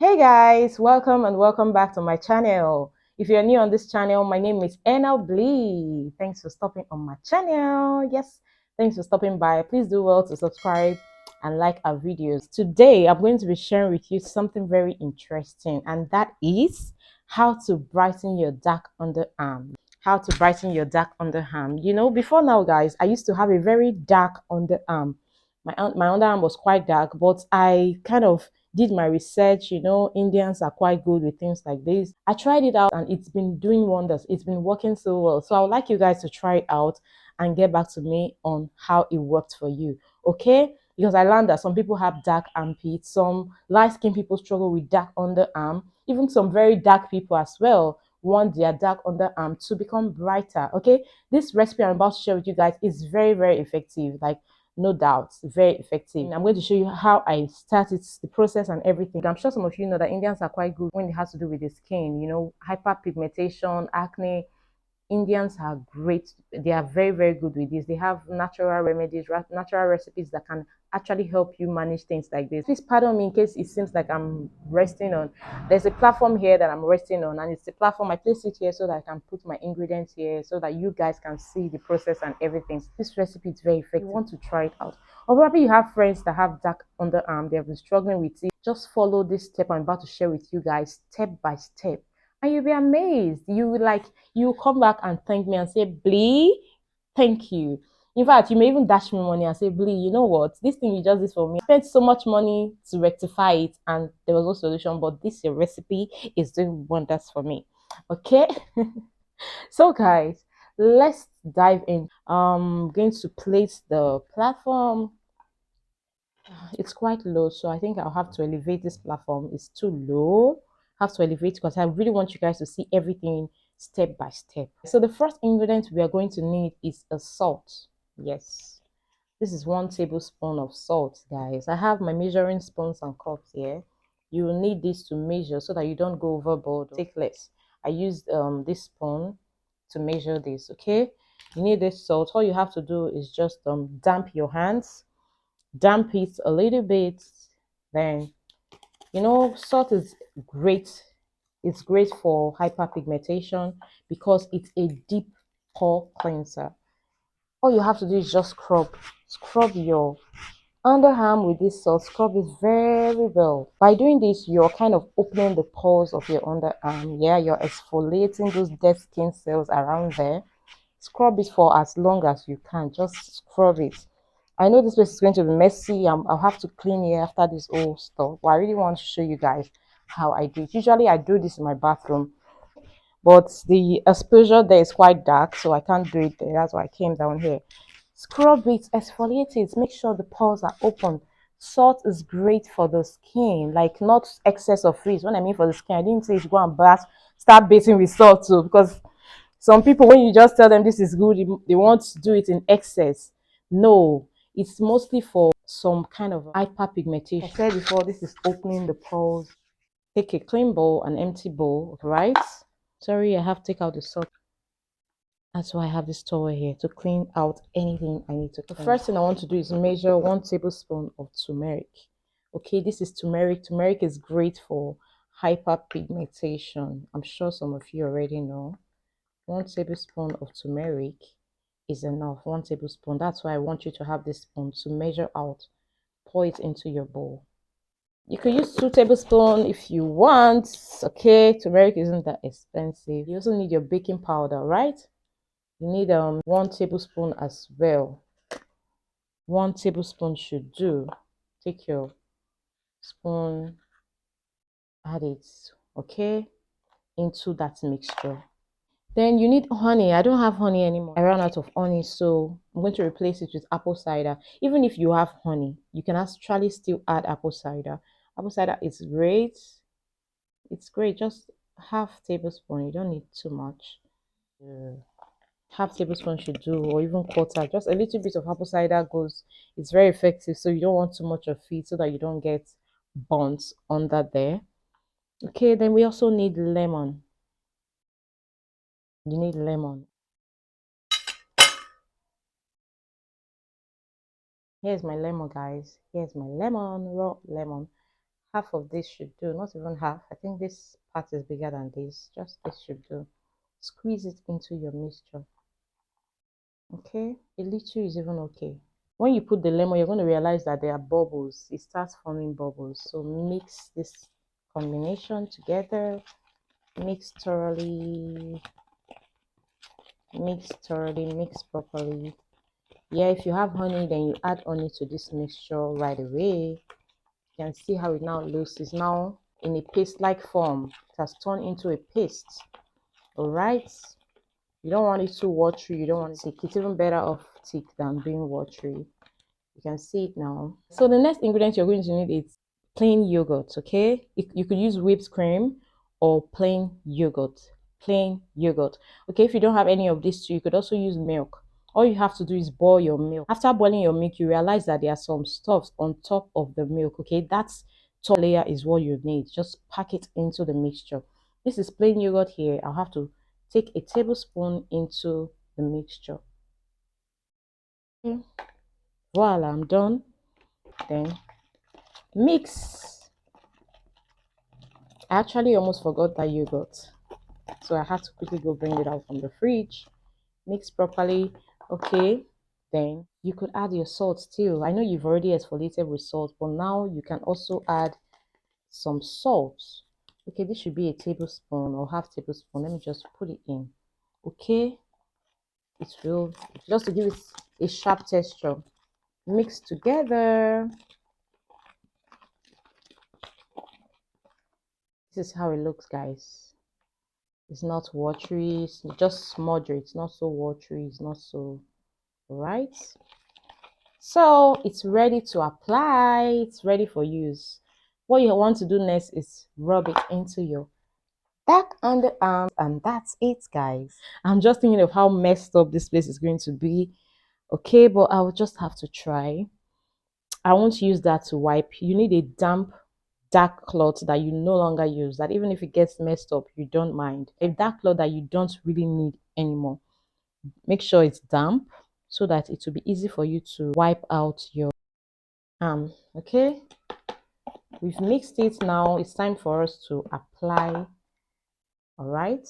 Hey guys, welcome and welcome back to my channel. If you're new on this channel, my name is NLB. Thanks for stopping on my channel. Yes, thanks for stopping by. Please do well to subscribe and like our videos. Today, I'm going to be sharing with you something very interesting, and that is how to brighten your dark underarm. How to brighten your dark underarm. You know, before now, guys, I used to have a very dark underarm. My underarm was quite dark, but I kind of did my research. You know, Indians are quite good with things like this. I tried it out and it's been doing wonders. It's been working so well. So I would like you guys to try it out and get back to me on how it worked for you. Okay? Because I learned that some people have dark armpits, some light-skinned people struggle with dark underarm, even some very dark people as well want their dark underarm to become brighter. Okay? This recipe I'm about to share with you guys is very, very effective. Like, no doubt, very effective. I'm going to show you how I started the process and everything. I'm sure some of you know that Indians are quite good when it has to do with the skin, you know, hyperpigmentation, acne. Indians are great. They are very, very good with this. They have natural remedies, natural recipes that can actually help you manage things like this. Please pardon me in case it seems like I'm resting on. There's a platform here that I'm resting on, and it's a platform. I place it here so that I can put my ingredients here so that you guys can see the process and everything. This recipe is very effective. You want to try it out. Or probably you have friends that have dark underarm, they have been struggling with it. Just follow this step I'm about to share with you guys step by step. And you'll be amazed. You will you come back and thank me and say, Blee, thank you. In fact, you may even dash me money and say, Blee, you know what? This thing you just did for me. I spent so much money to rectify it and there was no solution, but this your recipe is doing wonders for me. Okay? So guys, let's dive in. I'm going to place the platform. It's quite low, so I think I'll have to elevate this platform. It's too low. I have to elevate because I really want you guys to see everything step by step. So the first ingredient we are going to need is a salt. Yes, this is 1 tablespoon of salt, guys. I have my measuring spoons and cups here. You will need this to measure so that you don't go overboard. Take less. I used this spoon to measure this. Okay, you need this salt. All you have to do is just damp your hands, damp it a little bit. Then, you know, salt is great. It's great for hyperpigmentation because it's a deep pore cleanser. All you have to do is just scrub your underarm with this salt. Scrub it very well. By doing this, you're kind of opening the pores of your underarm. Yeah, you're exfoliating those dead skin cells around there. Scrub it for as long as you can. Just scrub it. I know this place is going to be messy. I'll have to clean here after this whole stuff, but I really want to show you guys how I do it. Usually I do this in my bathroom, but the exposure there is quite dark, so I can't do it there. That's why I came down here. Scrub it, exfoliate it, make sure the pores are open. Salt is great for the skin, like not excess of it. When I mean for the skin, I didn't say you go and start bathing with salt too, because some people, when you just tell them this is good, they want to do it in excess. No, it's mostly for some kind of hyperpigmentation. I said before, this is opening the pores. Take a clean bowl, an empty bowl, right? Sorry, I have to take out the salt. That's why I have this towel here to clean out anything I need to clean. The first thing I want to do is measure 1 tablespoon of turmeric. Okay, this is turmeric. Turmeric is great for hyperpigmentation. I'm sure some of you already know. 1 tablespoon of turmeric is enough. 1 tablespoon. That's why I want you to have this spoon to measure out. Pour it into your bowl. You could use 2 tablespoons if you want. Okay, turmeric isn't that expensive. You also need your baking powder, right? You need 1 tablespoon as well. 1 tablespoon should do. Take your spoon, add it, okay, into that mixture. Then you need honey. I don't have honey anymore. I ran out of honey, so I'm going to replace it with apple cider. Even if you have honey, you can actually still add apple cider. Apple cider is great. It's great. Just half tablespoon. You don't need too much. Half tablespoon should do, or even quarter. Just a little bit of apple cider goes. It's very effective, so you don't want too much of it so that you don't get burnt under there. Okay, then we also need lemon. You need lemon. Here's my lemon, guys. Here's my lemon, raw lemon. half of this should do, not even half. I think this part is bigger than this. Just this should do. Squeeze it into your mixture. Okay, a little is even okay. When you put the lemon, you're going to realize that there are bubbles. It starts forming bubbles. So mix this combination together. Mix thoroughly. Mix thoroughly. Mix properly. Yeah, if you have honey, then you add honey to this mixture right away. You can see how it now looks. It's now in a paste-like form. It has turned into a paste. All right. You don't want it too watery. You don't want it thick. It's even better off thick than being watery. You can see it now. So the next ingredient you're going to need is plain yogurt. Okay, you could use whipped cream or plain yogurt. Plain yogurt. Okay, if you don't have any of these two, you could also use milk. All you have to do is boil your milk. After boiling your milk, you realize that there are some stuffs on top of the milk. Okay, that's top layer is what you need. Just pack it into the mixture. This is plain yogurt here. I'll have to take a tablespoon into the mixture. Okay. Voila, I'm done. Then mix. I actually almost forgot that yogurt, so I had to quickly go bring it out from the fridge. Mix properly. Okay, then you could add your salt still. I know you've already exfoliated with salt, but now you can also add some salt. Okay, this should be a tablespoon or half tablespoon. Let me just put it in. Okay, it will just to give it a sharp texture. Mix together. This is how it looks, guys. It's not watery, it's just moderate. It's not so watery, it's not so right. So it's ready to apply, it's ready for use. What you want to do next is rub it into your back underarm, and that's it, guys. I'm just thinking of how messed up this place is going to be. Okay, but I'll just have to try. I won't use that to wipe. You need a damp dark cloth that you no longer use, that even if it gets messed up, you don't mind. A dark cloth that you don't really need anymore. Make sure it's damp so that it will be easy for you to wipe out your arm. Okay, we've mixed it. Now it's time for us to apply. All right,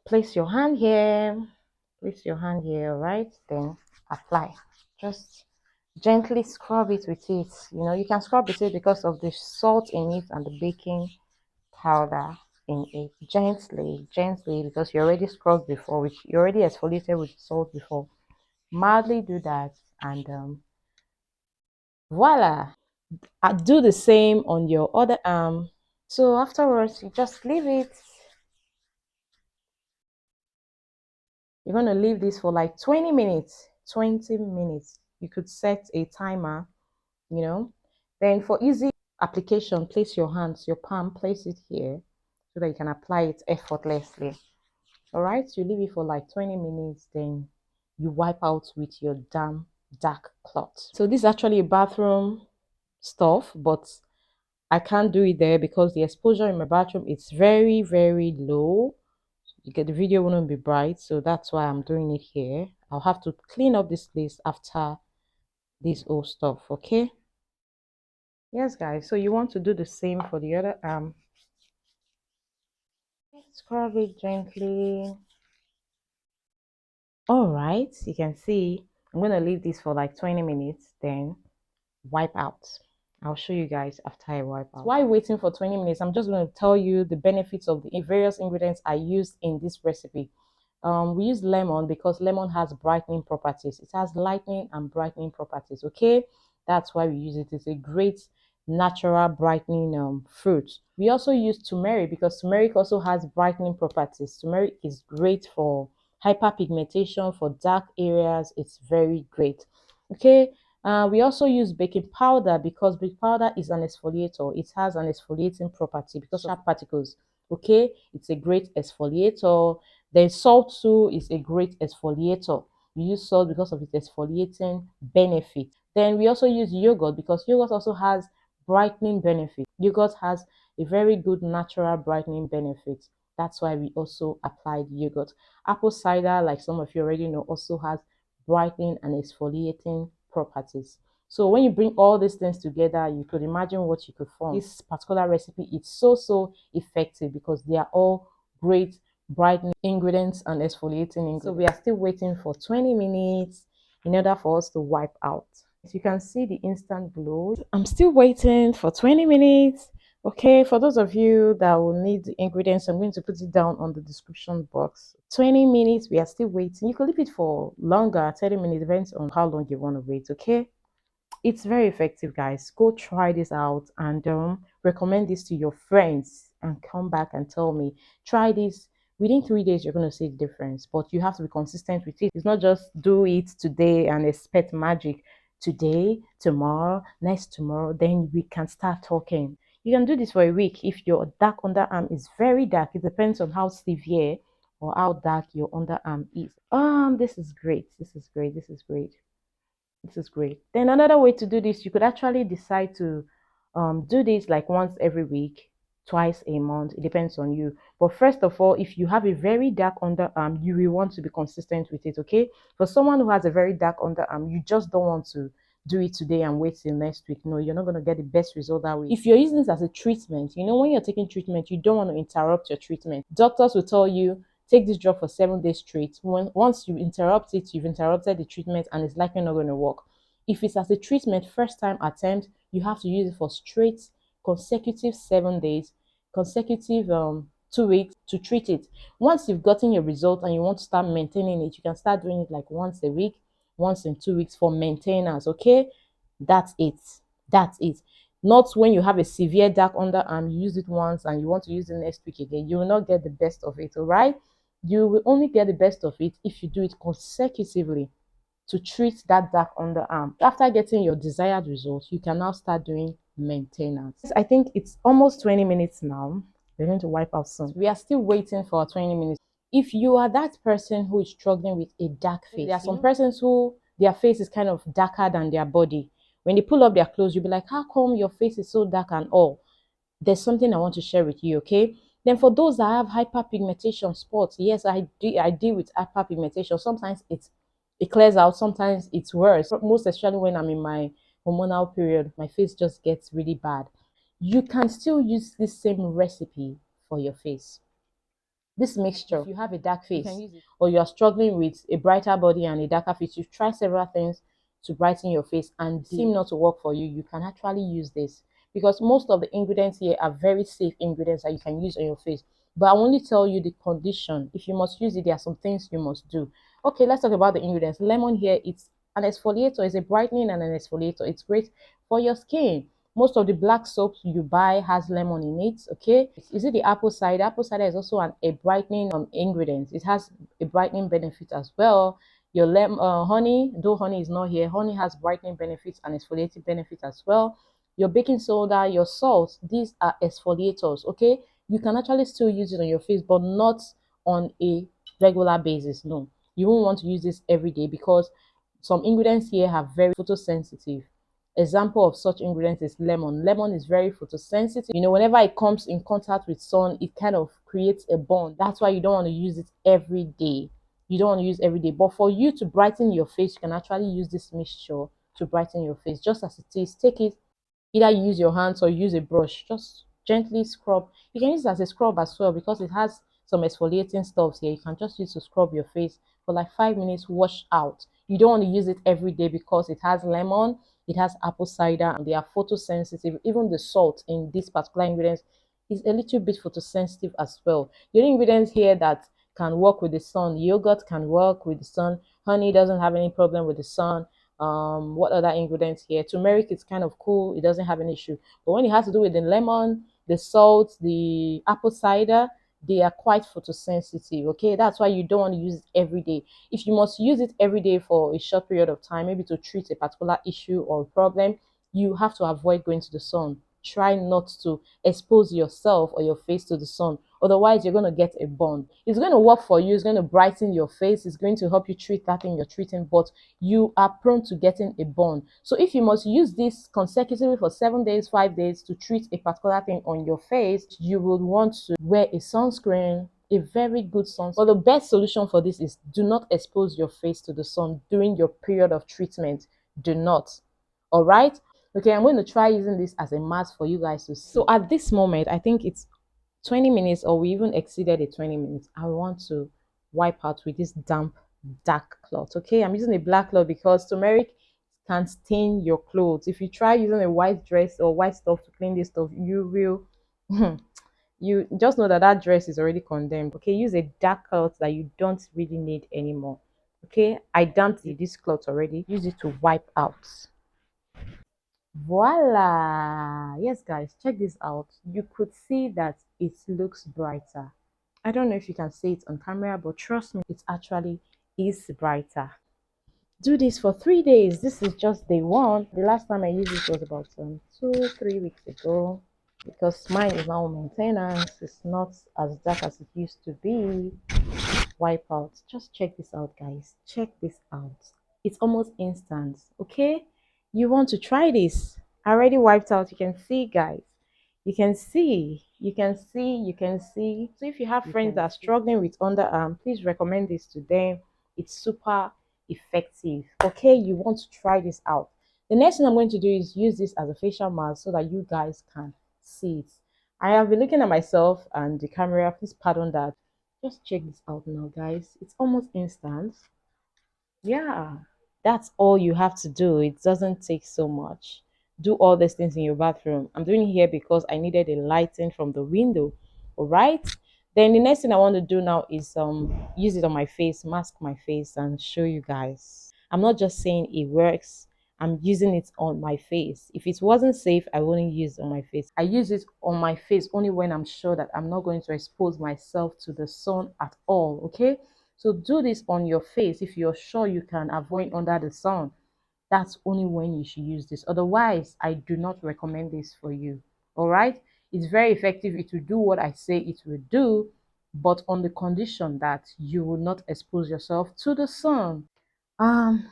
place your hand here, place your hand here. All right, then apply. Just gently scrub it with it. You know, you can scrub with it because of the salt in it and the baking powder in it. Gently, because you already scrubbed before, which you already exfoliated with salt before. Mildly do that, and voila. I do the same on your other arm. So afterwards, you just leave it. You're going to leave this for like 20 minutes. 20 minutes. You could set a timer, you know. Then for easy application, place your hands, your palm, place it here so that you can apply it effortlessly. All right, you leave it for like 20 minutes, then you wipe out with your damp dark cloth. So this is actually a bathroom stuff, but I can't do it there because the exposure in my bathroom is very, very low. You get the video wouldn't be bright, so that's why I'm doing it here. I'll have to clean up this place after this old stuff. Okay, yes guys, so you want to do the same for the other arm. Scrub it gently. All right, you can see I'm going to leave this for like 20 minutes, then wipe out. I'll show you guys after I wipe out. While waiting for 20 minutes, I'm just going to tell you the benefits of the various ingredients I used in this recipe. We use lemon because lemon has brightening properties. It has lightening and brightening properties. Okay, that's why we use it. It's a great natural brightening fruit. We also use turmeric because turmeric also has brightening properties. Turmeric is great for hyperpigmentation, for dark areas. It's very great. Okay, we also use baking powder because baking powder is an exfoliator. It has an exfoliating property because of sharp particles. Okay, it's a great exfoliator. Then salt too is a great exfoliator. We use salt because of its exfoliating benefit. Then we also use yogurt because yogurt also has brightening benefit. Yogurt has a very good natural brightening benefit. That's why we also applied yogurt. Apple cider, like some of you already know, also has brightening and exfoliating properties. So when you bring all these things together, you could imagine what you could form. This particular recipe is so effective because they are all great brightening ingredients and exfoliating ingredients. So we are still waiting for 20 minutes in order for us to wipe out. As you can see the instant glow. I'm still waiting for 20 minutes. Okay, for those of you that will need the ingredients, I'm going to put it down on the description box. 20 minutes, we are still waiting. You can leave it for longer, 30 minutes, depends on how long you want to wait, okay? It's very effective, guys. Go try this out and recommend this to your friends and come back and tell me. Try this. Within 3 days, you're going to see the difference, but you have to be consistent with it. It's not just do it today and expect magic. Today, tomorrow, next tomorrow, then we can start talking. You can do this for a week if your dark underarm is very dark. It depends on how severe or how dark your underarm is. This is great. This is great. This is great. This is great. Then another way to do this, you could actually decide to do this like once every week, twice a month. It depends on you. But first of all, if you have a very dark underarm, you will want to be consistent with it, okay? For someone who has a very dark underarm, you just don't want to do it today and wait till next week. No, you're not going to get the best result that way. If you're using this as a treatment, you know, when you're taking treatment, you don't want to interrupt your treatment. Doctors will tell you, take this drug for 7 days straight. Once you interrupt it, you've interrupted the treatment and it's likely not going to work. If it's as a treatment, first time attempt, you have to use it for straight consecutive 7 days, consecutive 2 weeks to treat it. Once you've gotten your result and you want to start maintaining it, you can start doing it like once a week, once in 2 weeks for maintenance. Okay, that's it. That's it. Not when you have a severe dark underarm, you use it once and you want to use it next week again. You will not get the best of it. All right, you will only get the best of it if you do it consecutively to treat that dark underarm. After getting your desired results, you can now start doing maintenance. I think it's almost 20 minutes now. We're going to wipe out soon. We are still waiting for 20 minutes. If you are that person who is struggling with a dark face, there are some persons who their face is kind of darker than their body. When they pull up their clothes, you'll be like, how come your face is so dark and all? There's something I want to share with you, okay? Then for those that have hyperpigmentation spots, yes, I deal with hyperpigmentation. Sometimes it clears out, sometimes it's worse. Most especially when I'm in my hormonal period, my face just gets really bad. You can still use this same recipe for your face. This mixture, if you have a dark face or you are struggling with a brighter body and a darker face, you've tried several things to brighten your face and seem not to work for you, you can actually use this because most of the ingredients here are very safe ingredients that you can use on your face. But I only tell you the condition. If you must use it, there are some things you must do. Okay, let's talk about the ingredients. Lemon here, it's an exfoliator, it's a brightening and an exfoliator. It's great for your skin. Most of the black soaps you buy has lemon in it, okay? Is it the apple cider? Apple cider is also a brightening ingredient. It has a brightening benefit as well. Your honey, though honey is not here, honey has brightening benefits and exfoliating benefits as well. Your baking soda, your salt, these are exfoliators, okay? You can actually still use it on your face, but not on a regular basis. No, you won't want to use this every day because some ingredients here are very photosensitive. Example of such ingredients is lemon. Lemon is very photosensitive. You know, whenever it comes in contact with sun, it kind of creates a burn. That's why you don't want to use it every day. You don't want to use every day. But for you to brighten your face, you can actually use this mixture to brighten your face. Just as it is, take it. Either you use your hands or use a brush. Just gently scrub. You can use it as a scrub as well because it has some exfoliating stuff here. You can just use to scrub your face for like 5 minutes, wash out. You don't want to use it every day because it has lemon, it has apple cider, and they are photosensitive. Even the salt in these particular ingredients is a little bit photosensitive as well. The only ingredients here that can work with the sun, yogurt can work with the sun, honey doesn't have any problem with the sun. What other ingredients here? Turmeric is kind of cool, it doesn't have an issue. But when it has to do with the lemon, the salt, the apple cider, they are quite photosensitive, okay? That's why you don't want to use it every day. If you must use it every day for a short period of time, maybe to treat a particular issue or problem, you have to avoid going to the sun. Try not to expose yourself or your face to the sun. Otherwise, you're going to get a burn. It's going to work for you. It's going to brighten your face. It's going to help you treat that thing you're treating, but you are prone to getting a burn. So if you must use this consecutively for 7 days, 5 days to treat a particular thing on your face, you would want to wear a sunscreen, a very good sunscreen. But the best solution for this is do not expose your face to the sun during your period of treatment. Do not. All right. Okay, I'm going to try using this as a mask for you guys to see. So at this moment, I think it's 20 minutes, or we even exceeded the 20 minutes. I want to wipe out with this damp dark cloth. Okay, I'm using a black cloth because turmeric can stain your clothes. If you try using a white dress or white stuff to clean this stuff, you will you just know that that dress is already condemned. Okay, use a dark cloth that you don't really need anymore. Okay, I damped this cloth already. Use it to wipe out. Voila! Yes, guys, check this out. You could see that it looks brighter. I don't know if you can see it on camera, but trust me, it actually is brighter. Do this for 3 days. This is just day one. The last time I used it was about 2, 3 weeks ago, because mine is now on maintenance. It's not as dark as it used to be. Wipe out. Just check this out, guys. Check this out. It's almost instant. Okay, you want to try this? I already wiped out. You can see, guys. You can see, you can see, you can see. So if you have friends that are struggling with underarm, please recommend this to them. It's super effective. Okay, you want to try this out. The next thing I'm going to do is use this as a facial mask so that you guys can see it. I have been looking at myself and the camera. Please pardon that. Just check this out now, guys. It's almost instant. Yeah, that's all you have to do. It doesn't take so much. Do all these things in your bathroom. I'm doing it here because I needed a lighting from the window. All right. Then the next thing I want to do now is use it on my face, mask my face, and show you guys. I'm not just saying it works. I'm using it on my face. If it wasn't safe, I wouldn't use it on my face. I use it on my face only when I'm sure that I'm not going to expose myself to the sun at all. Okay. So do this on your face if you're sure you can avoid under the sun. That's only when you should use this. Otherwise, I do not recommend this for you. All right. It's very effective. It will do what I say it will do, but on the condition that you will not expose yourself to the sun. Um,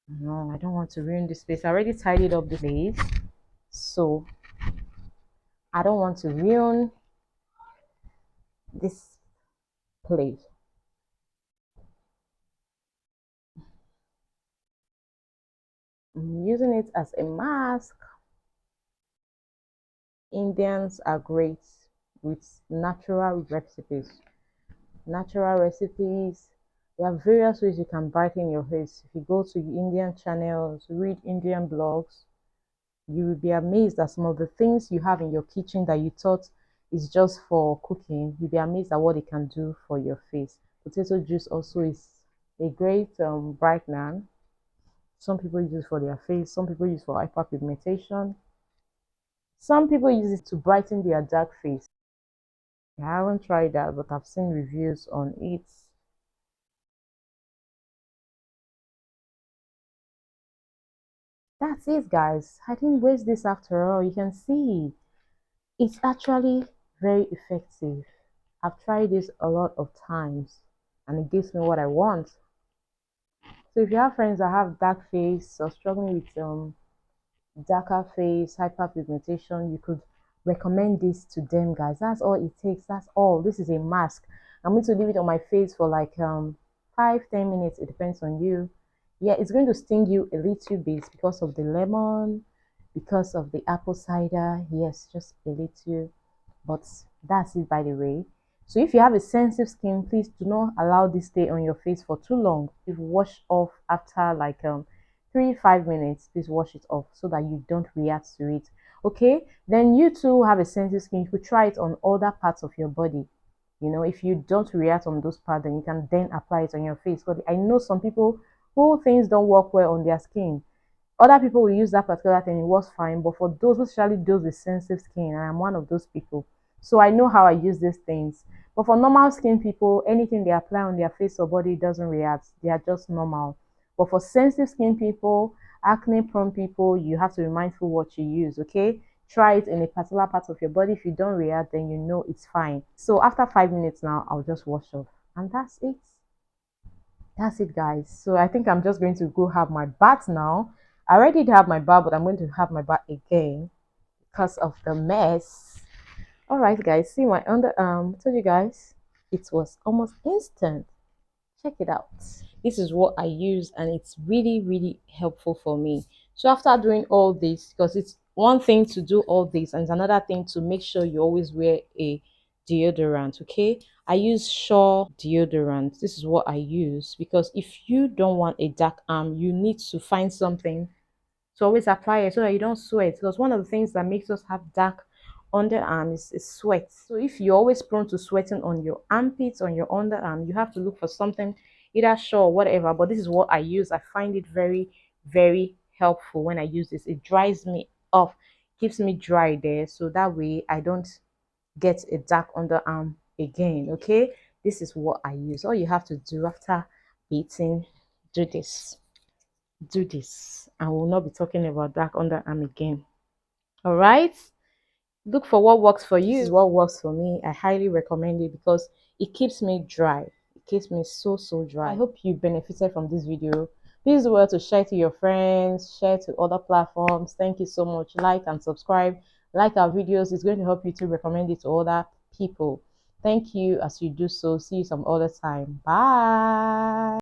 no, I don't want to ruin this place. I already tidied up the place, so I don't want to ruin this place. I'm using it as a mask. Indians are great with natural recipes. Natural recipes. There are various ways you can brighten your face. If you go to Indian channels, read Indian blogs, you will be amazed at some of the things you have in your kitchen that you thought is just for cooking. You'll be amazed at what it can do for your face. Potato juice also is a great brightener. Some people use it for their face. Some people use it for hyperpigmentation. Some people use it to brighten their dark face. I haven't tried that, but I've seen reviews on it. That's it, guys. I didn't waste this after all. You can see it's actually very effective. I've tried this a lot of times and it gives me what I want. So if you have friends that have dark face or struggling with darker face, hyperpigmentation, you could recommend this to them, guys. That's all it takes. That's all. This is a mask. I'm going to leave it on my face for like 5-10 minutes. It depends on you. Yeah, it's going to sting you a little bit because of the lemon, because of the apple cider. Yes, just a little, but that's it, by the way. So if you have a sensitive skin, please do not allow this stay on your face for too long. If you wash off after like 3-5 minutes, please wash it off so that you don't react to it. Okay, then you too have a sensitive skin, you could try it on other parts of your body. You know, if you don't react on those parts, then you can then apply it on your face. But I know some people who things don't work well on their skin. Other people will use that particular thing, it works fine. But for those, especially those with sensitive skin, and I'm one of those people, so I know how I use these things. But for normal skin people, anything they apply on their face or body doesn't react. They are just normal. But for sensitive skin people, acne prone people, you have to be mindful what you use. Okay, try it in a particular part of your body. If you don't react, then you know it's fine. So after 5 minutes now, I'll just wash off, and that's it, guys. So I think I'm just going to go have my bath now. I already did have my bath, but I'm going to have my bath again because of the mess. All right, guys, see my underarm. I told you guys it was almost instant. Check it out. This is what I use, and it's really, really helpful for me. So after doing all this, because it's one thing to do all this, and it's another thing to make sure you always wear a deodorant. Okay, I use Shaw deodorant. This is what I use, because if you don't want a dark arm, you need to find something to always apply it so that you don't sweat. Because one of the things that makes us have dark underarm is sweat. So if you're always prone to sweating on your armpits, on your underarm, you have to look for something, either Shaw or whatever. But this is what I use. I find it very, very helpful when I use this. It dries me off, keeps me dry there, so that way I don't get a dark underarm again. Okay, this is what I use. All you have to do after beating, do this, do this, and we'll not be talking about dark underarm again. All right, look for what works for you. This is what works for me. I highly recommend it because it keeps me dry. It keeps me so dry. I hope you benefited from this video. Please do well to share to your friends, share to other platforms. Thank you so much. Like and subscribe. Like our videos. It's going to help you to recommend it to other people. Thank you as you do so. See you some other time. Bye.